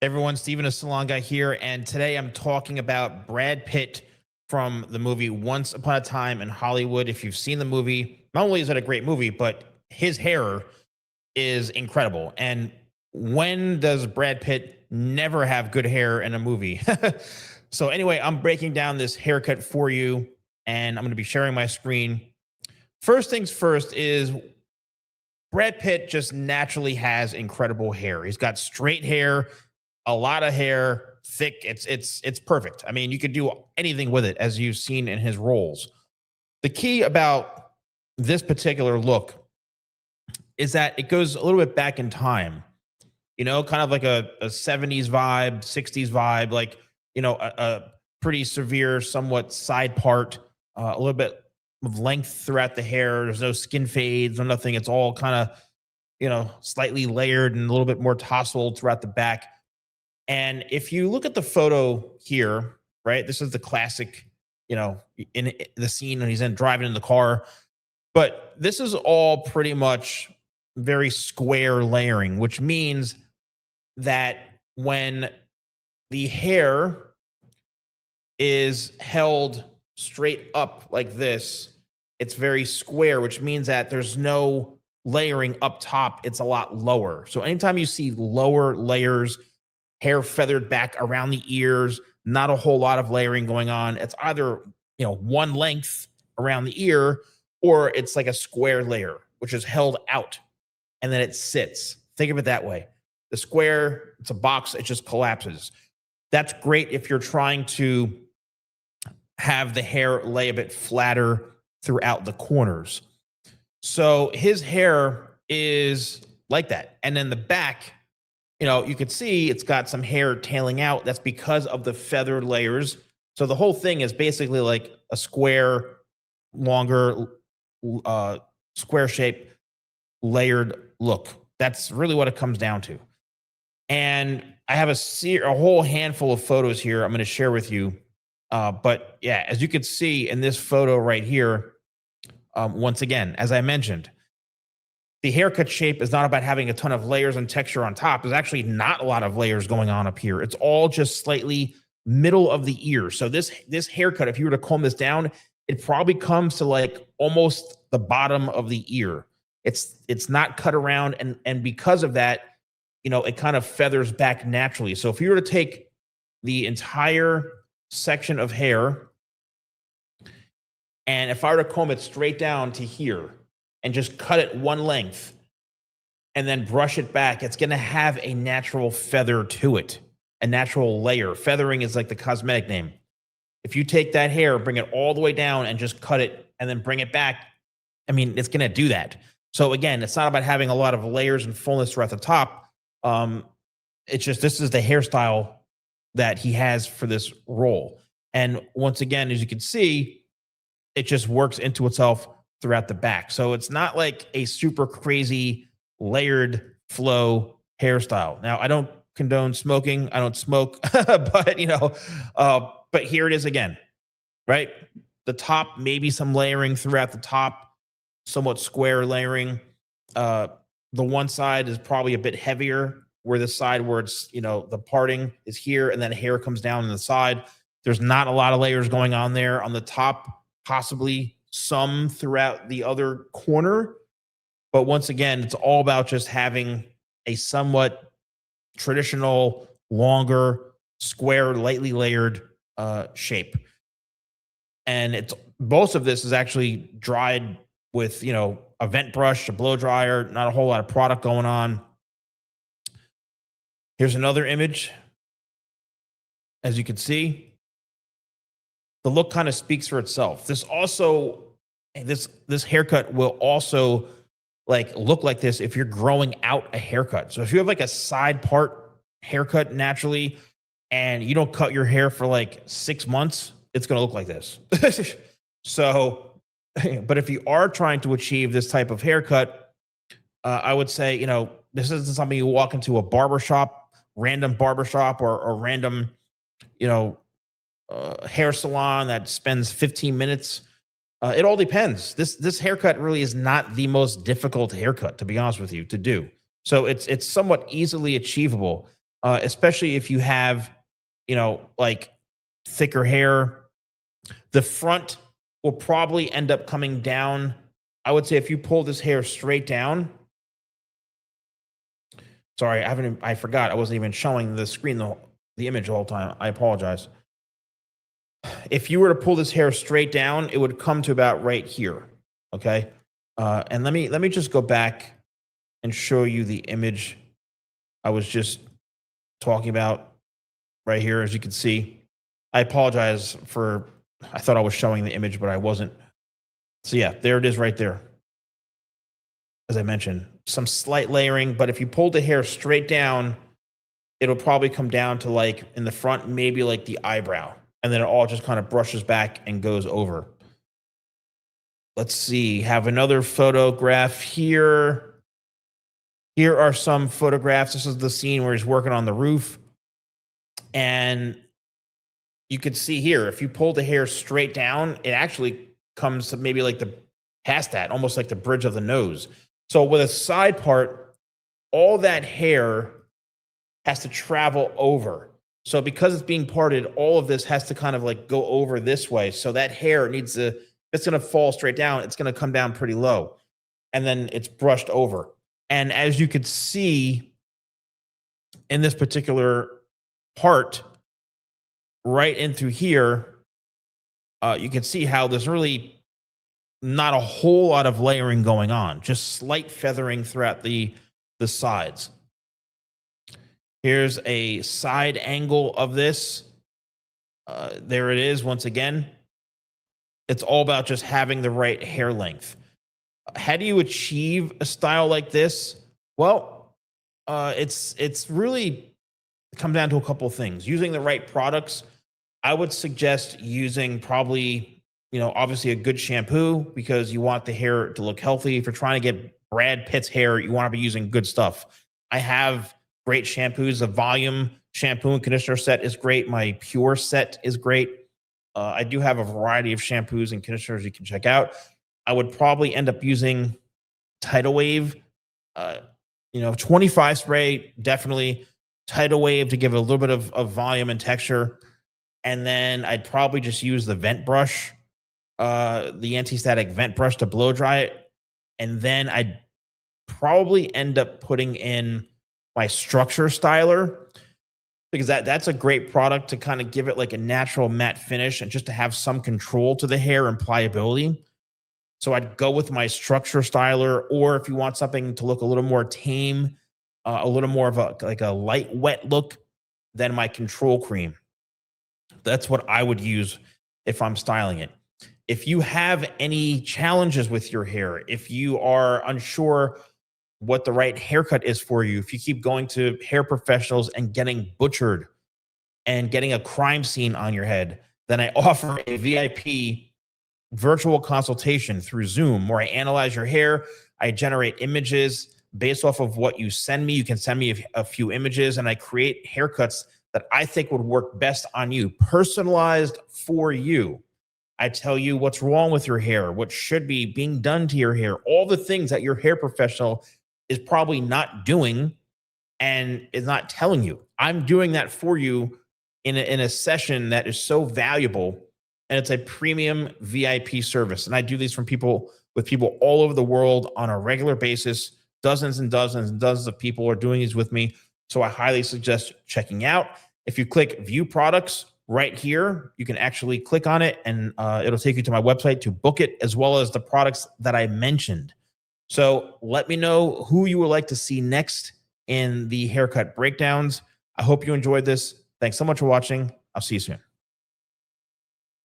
Everyone, Steven, a salon guy here, and today I'm talking about Brad Pitt from the movie Once Upon a Time in Hollywood. If you've seen the movie, not only is it a great movie, but his hair is incredible. And when does Brad Pitt never have good hair in a movie? So, anyway, I'm breaking down this haircut for you, and I'm going to be sharing my screen. First things first is Brad Pitt just naturally has incredible hair. He's got straight hair, a lot of hair, thick. It's perfect. I mean, you could do anything with it, as you've seen in his roles. The key about this particular look is that it goes a little bit back in time. Kind of like a 70s vibe, 60s vibe, like a pretty severe, somewhat side part, a little bit of length throughout the hair. There's no skin fades or nothing. It's all kind of slightly layered and a little bit more tousled throughout the back. And if you look at the photo here, right, this is the classic, in the scene when he's driving in the car. But this is all pretty much very square layering, which means that when the hair is held straight up like this, it's very square, which means that there's no layering up top. It's a lot lower. So anytime you see lower layers, hair feathered back around the ears, not a whole lot of layering going on, it's either one length around the ear, or it's like a square layer which is held out and then it sits. Think of it that way. The square, it's a box, it just collapses. That's great if you're trying to have the hair lay a bit flatter throughout the corners. So his hair is like that. And then the back, you could see it's got some hair tailing out. That's because of the feathered layers. So the whole thing is basically like a square, longer, square shape, layered look. That's really what it comes down to. And I have a whole handful of photos here I'm going to share with you. But yeah, as you can see in this photo right here, once again, as I mentioned, the haircut shape is not about having a ton of layers and texture on top. There's actually not a lot of layers going on up here. It's all just slightly middle of the ear. So this haircut, if you were to comb this down, it probably comes to like almost the bottom of the ear. It's not cut around, and because of that, it kind of feathers back naturally. So if you were to take the entire section of hair, and if I were to comb it straight down to here and just cut it one length and then brush it back, it's going to have a natural feather to it, a natural layer. Feathering is like the cosmetic name. If you take that hair, bring it all the way down and just cut it and then bring it back, I mean, it's going to do that. So again, it's not about having a lot of layers and fullness throughout the top. It's just, this is the hairstyle that he has for this role. And once again, as you can see, it just works into itself throughout the back. So it's not like a super crazy layered flow hairstyle. Now, I don't condone smoking. I don't smoke, but but here it is again, right? The top, maybe some layering throughout the top, somewhat square layering. The one side is probably a bit heavier, where the side where it's, the parting is here and then hair comes down on the side. There's not a lot of layers going on there. On the top, possibly some throughout the other corner. But once again, it's all about just having a somewhat traditional, longer, square, lightly layered shape. And most of this is actually dried with, a vent brush, a blow dryer, not a whole lot of product going on. Here's another image. As you can see, the look kind of speaks for itself. This haircut will also look like this if you're growing out a haircut. So if you have like a side part haircut naturally and you don't cut your hair for like 6 months, it's going to look like this. So, but if you are trying to achieve this type of haircut, I would say, this isn't something you walk into a barbershop, random barbershop or random, hair salon that spends 15 minutes. It all depends. This haircut really is not the most difficult haircut, to be honest with you, to do. So it's somewhat easily achievable. especially if you have, like thicker hair. The front will probably end up coming down. I would say if you pull this hair straight down, sorry, I forgot. I wasn't even showing the screen, the image the whole time. I apologize. If you were to pull this hair straight down, it would come to about right here. Okay. And let me just go back and show you the image I was just talking about right here. As you can see, I apologize I thought I was showing the image, but I wasn't. So yeah, there it is right there. As I mentioned, some slight layering, but if you pulled the hair straight down, it'll probably come down to like in the front, maybe like the eyebrow, and then it all just kind of brushes back and goes over. Let's see, have another photograph here. Here are some photographs. This is the scene where he's working on the roof. And you could see here, if you pull the hair straight down, it actually comes to maybe like past that, almost like the bridge of the nose. So with a side part, all that hair has to travel over. So because it's being parted, all of this has to kind of like go over this way. So that hair needs to, if it's going to fall straight down, it's going to come down pretty low. And then it's brushed over. And as you could see in this particular part, right in through here, you can see how there's really not a whole lot of layering going on, just slight feathering throughout the sides. Here's a side angle of this. There it is once again. It's all about just having the right hair length. How do you achieve a style like this? Well, it's really come down to a couple of things. Using the right products. I would suggest using probably, obviously a good shampoo, because you want the hair to look healthy. If you're trying to get Brad Pitt's hair, you want to be using good stuff. I have great shampoos. The volume shampoo and conditioner set is great. My pure set is great. I do have a variety of shampoos and conditioners you can check out. I would probably end up using Tidal Wave, 25 spray, definitely Tidal Wave to give a little bit of volume and texture. And then I'd probably just use the vent brush, the anti-static vent brush to blow dry it. And then I'd probably end up putting in my structure styler, because that's a great product to kind of give it like a natural matte finish and just to have some control to the hair and pliability. So I'd go with my structure styler, or if you want something to look a little more tame, a little more of a light wet look, then my control cream. That's what I would use if I'm styling it. If you have any challenges with your hair, if you are unsure what the right haircut is for you, if you keep going to hair professionals and getting butchered and getting a crime scene on your head, then I offer a VIP virtual consultation through Zoom where I analyze your hair. I generate images based off of what you send me. You can send me a few images, and I create haircuts that I think would work best on you, personalized for you. I tell you what's wrong with your hair, what should be being done to your hair, all the things that your hair professional is probably not doing and is not telling you. I'm doing that for you in a session that is so valuable, and it's a premium VIP service. And I do these with people all over the world on a regular basis. Dozens and dozens and dozens of people are doing these with me. So I highly suggest checking out. If you click view products right here, you can actually click on it, and it'll take you to my website to book it, as well as the products that I mentioned. So let me know who you would like to see next in the haircut breakdowns. I hope you enjoyed this. Thanks so much for watching. I'll see you soon.